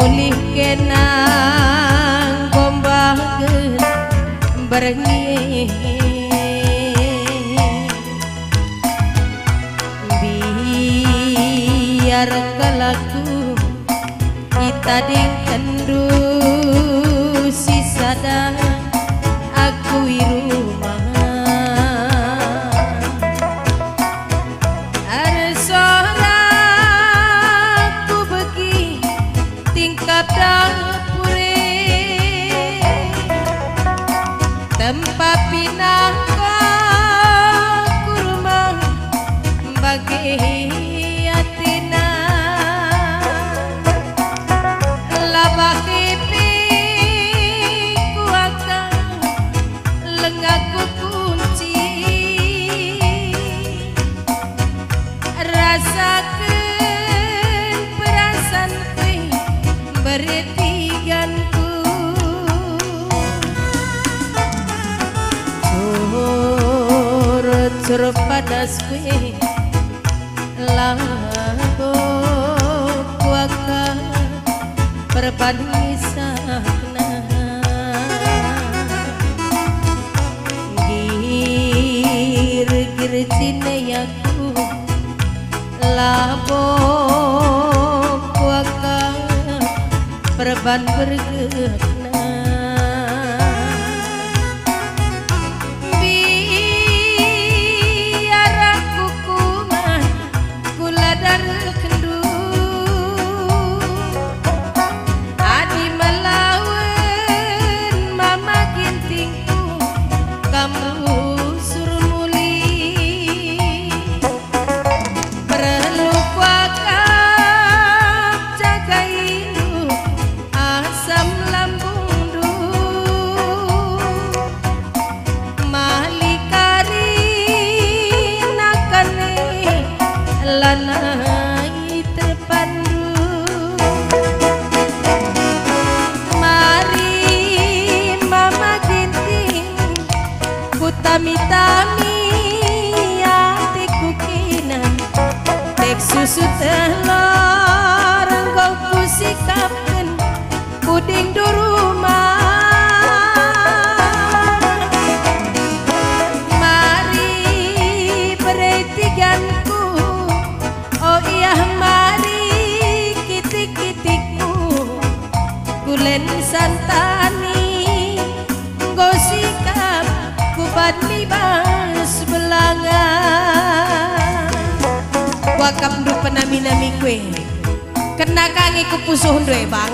mulih kenang gombageun berengi biar kalaku kita dingkendu sisada aku rumah ada soraku begi tingkap dapure tempat pinangka kurma bagi atina labah kipi kuakan lengaku kunci rasakan perasaan kui bertiganku curut padas kui labo kuaka perbandisana gir cineyaku labo kuaka perban bergerakna biar aku kuman kula darkendu adi melawan mama gintingku kamu suruh muli perlu kuakap jaga induk asam lambung du malikari nakane lanai terpandu mari mama ginting kutami-tami hatiku kinan tek susu telur engkau kusikapkan puding di rumah mari beretiganku oh iya mari kitik-kitikku kulen santani gosikap kubat libas belangan wakam du penami-nami kue kena kangi kupusuh ndwe bang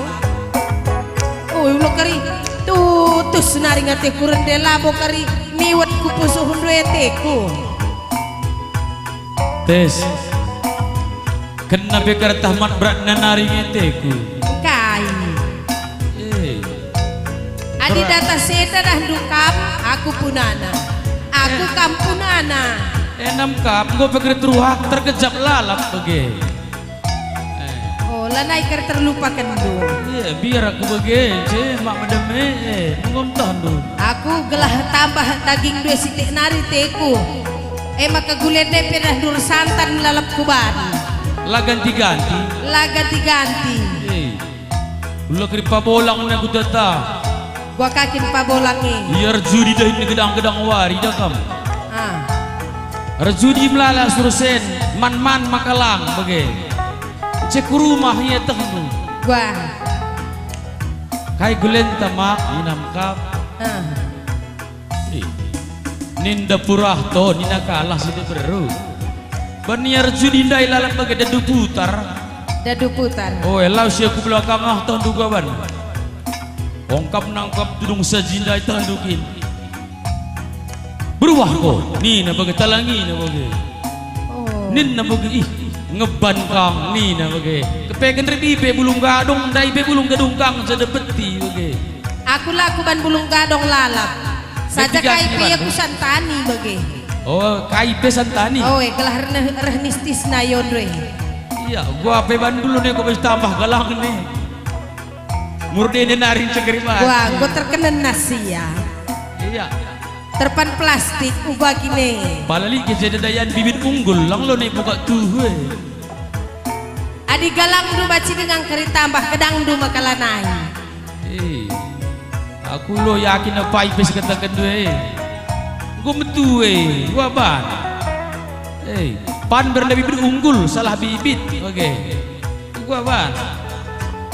oh ulo kari tutus nari ngate kurendela bo kari miwat kupusuh ndwe teku tes kena bekar tahmat berat nari ngeteku kai adi data seda dah dukam aku punana aku kampunana enam kap gue pikir teruhak terkejap lalap bege oh lanai ker terlupakan du iya biar aku bege mak medeme ngomtah du aku gelah tambah daging dua sitik nari teku maka gulende pernah dur santan lalap kuban lah ganti-ganti ulah keripa bolang na kudata gua kakin pabolangi biar judi dah ini gedang-gedang wari dah kamu ah rejudi melala surusen man-man makalang bage cek rumah ya tehnu gua kai gulen tamak inam kap ah ninda purah to nina kalah situ beru baniar judi ndai lalam bage dadu putar oh elau si aku belakang ah tahun duga ban ongkap nangkap tudung sajindai tandukin beruah ko nina bagi talangi na bagi nina bagi ngeban kang nina bagi kepengen ribi bulung gadong dai be bulung gadung kang sedepeti bagi aku lakukan bulung gadong lalap saja KIP aku santani bagi oh KIP santani oh kelah rehnistis na yodre iya gua peban dulu nih gua bisa tambah galang nih murni narin cekerima wah gua terkena nasi ya iya terpan plastik ubah gini palali kejadian bibit unggul lang lo nih buka tuh adi galang du baci dengan keri tambah kedang du makalanai. Aku lo yakin apa ipes katakan dua gue metu gue ban pan berlebih berunggul salah bibit oke gue ban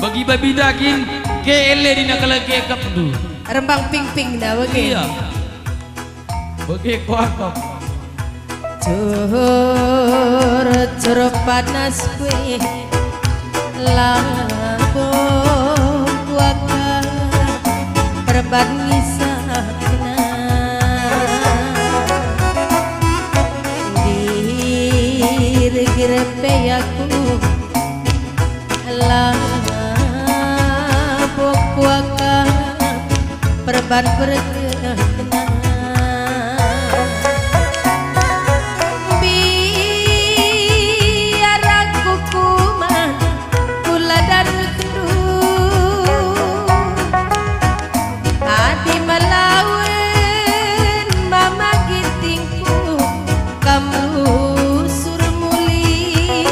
bagi babi daging kele di nakala kekap du rembang ping-ping dah oke iya oke kuakap cur panas kue labong kuaka perban ngisahna dir-girepe aku labong kuaka perban berkena biar aku kuman kula dan adi melawan mama gitingku kamu surmuli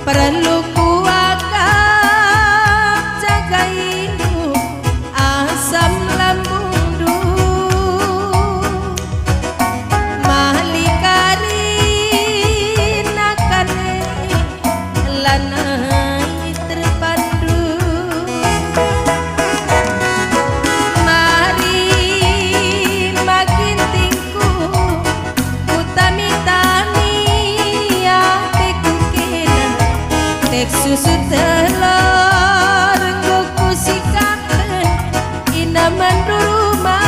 perlu kuakak jagainu asam lambung du malikari nakane lanai terpandu mari makin tingku utami-tami atiku kena tek susu telur kuku sikaken inaman rumah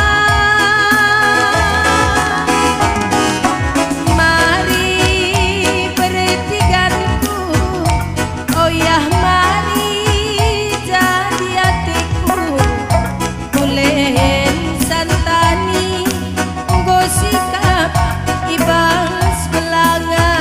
mari bertiganku oh yah mari jadi hatiku kulen santani nggo sikap ibas belangan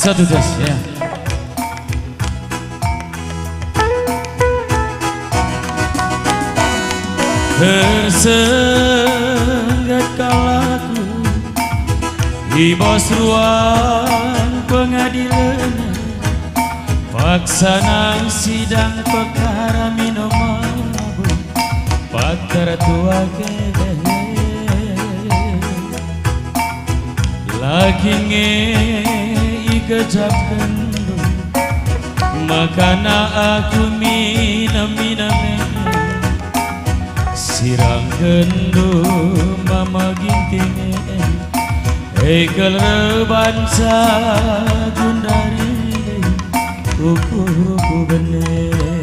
satu tes ya tersengat kalaku di bos ruang pengadilan paksanang sidang perkara minum mabuk pakar tua lagi kejap kendu makana aku minam sirang kendu mama ginting ekel rebansa gundari kuku bener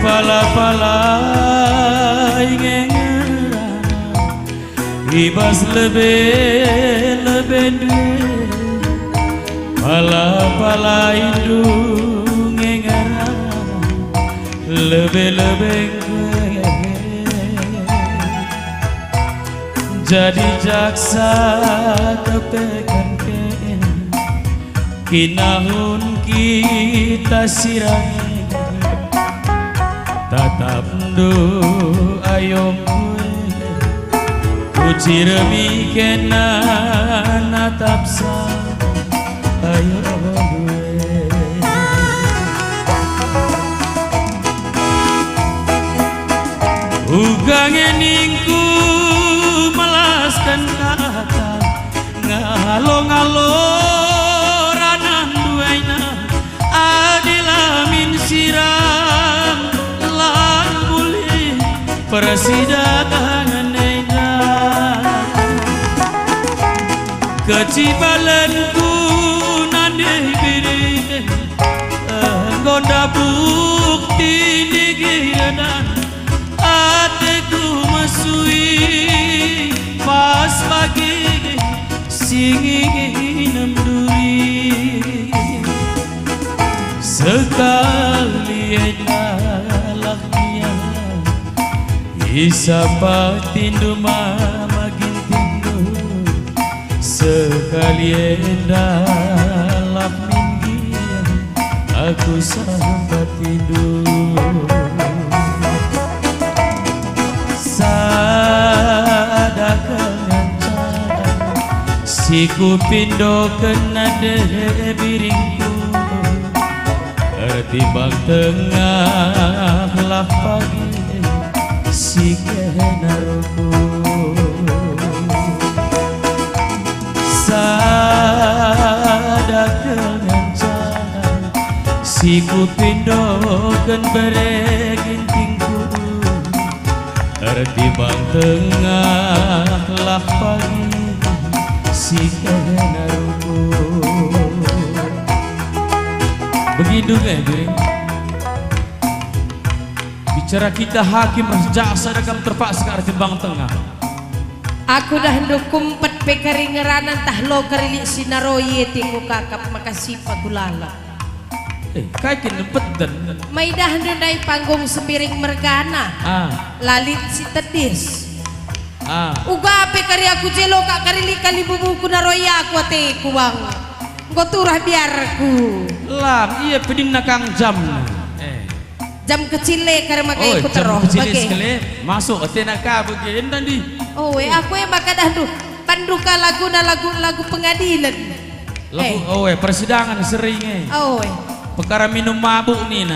pala-pala ingin ibas lebih duit pala-pala hidung ngarang lebih jadi jaksa tepekan kinahun kita sirangi tatap do ayom uci remi kena natap sa ayo due ugang eningku melaskan kata ngalo-ngalo ranah duaina adilamin sir kecibalanku nandai biri gonda bukti digiran hatiku masui pas pagi singin duri sekali adalah dia isapa tindu mama gintindu sekali adalah minggian aku sampai tidur sadakan siku pindo kena biringku timbang tengah lah pagi si kenaruku sadakan siku pindo kan beregintingku timbang tengah lah pagi si kenaruku begitu biring bicara kita hakim jaksa dalam terpaksa ke timbang tengah aku dah hendak kumpet pekari ngeranan tahlo karilik sinaroye tiku kakap makasih pagulala kaya kinempeten may dah hendak naik panggung sembiring mergana lalit si tedis uga pekari aku jelo kak karilik kalibubuku naroye aku ate kuwang goturah biarku lam iya peding nakang jam jam kecil karena makai ikut teroh bagai masuk atena ka bagian tadi aku yang bakal dah tuh panduka lagu pengadilan lagu persidangan sering perkara minum mabuk nih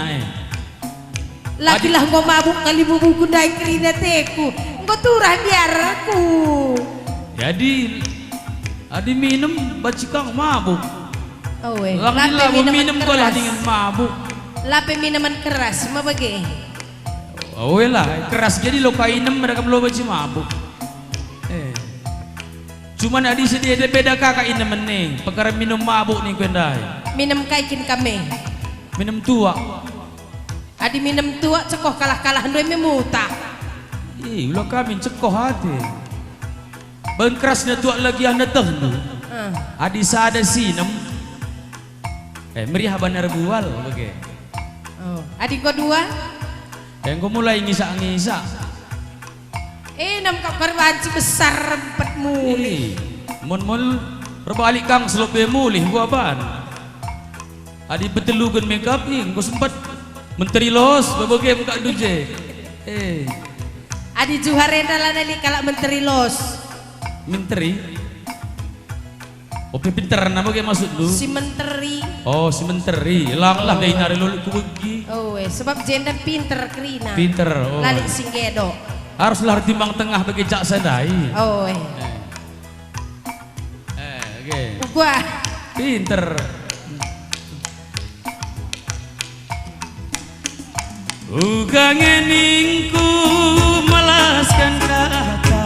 lagilah gua mabuk kali bubuku naik kerina teku gua turah biarku jadi adi minum bacikang mabuk lape minum kolah dengan mabuk lape minuman keras ma bagi lah keras jadi lo kainem mereka belum baca mabuk cuman adi sedia beda kakak inemen nih perkara minum mabuk nih kendai minum kaikin kami minum tua adi minum tua cekoh kalah doi memuta ulah kami cekoh hati ban kerasnya tua lagi anda tehnu adi sada sinem meriah benar bual bagi adik kau dua yang kau mulai ngisa-ngisa nam kau karbanci besar rempet muli mon berbalik kang selope mulih gua ban adik betelugan makeup nih kau sempat menteri los berbagai muka duje adik juharena lah nali kalak menteri los menteri pinter nama kayak maksud lu si menteri si menteri lang dari nari lulu ku begi sebab jenda pinter kerina pinter lali singgedo haruslah timbang tengah bagi cak sadai gua pinter ngeningku melaskan kata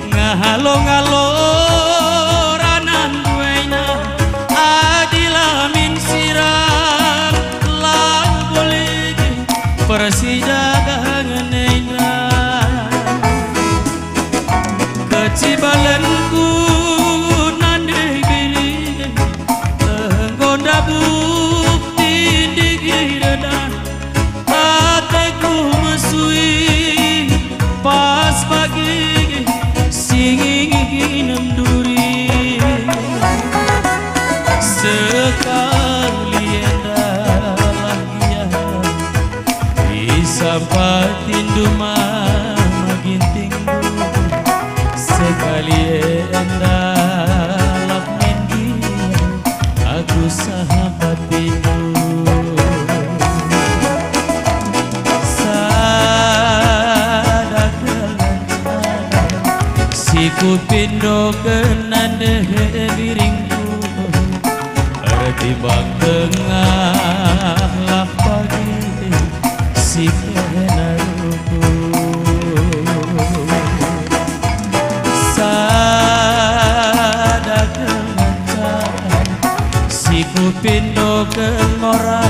ngalo-ngalo persidangan kecibalanku nandai biri gonda bukti digiran hatiku masui pas pagi singin duri sekali sampai tindu mama gintingku sekali endalak minggi aku sahabat tidur sadakan siku pindo kenan biringku timbang tengah lah pagi si kenaruku sadakan siku pindo kengorah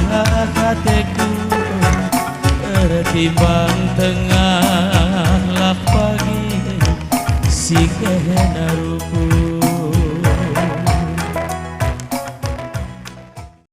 hatiku timbang tengah lah pagi si kena ruku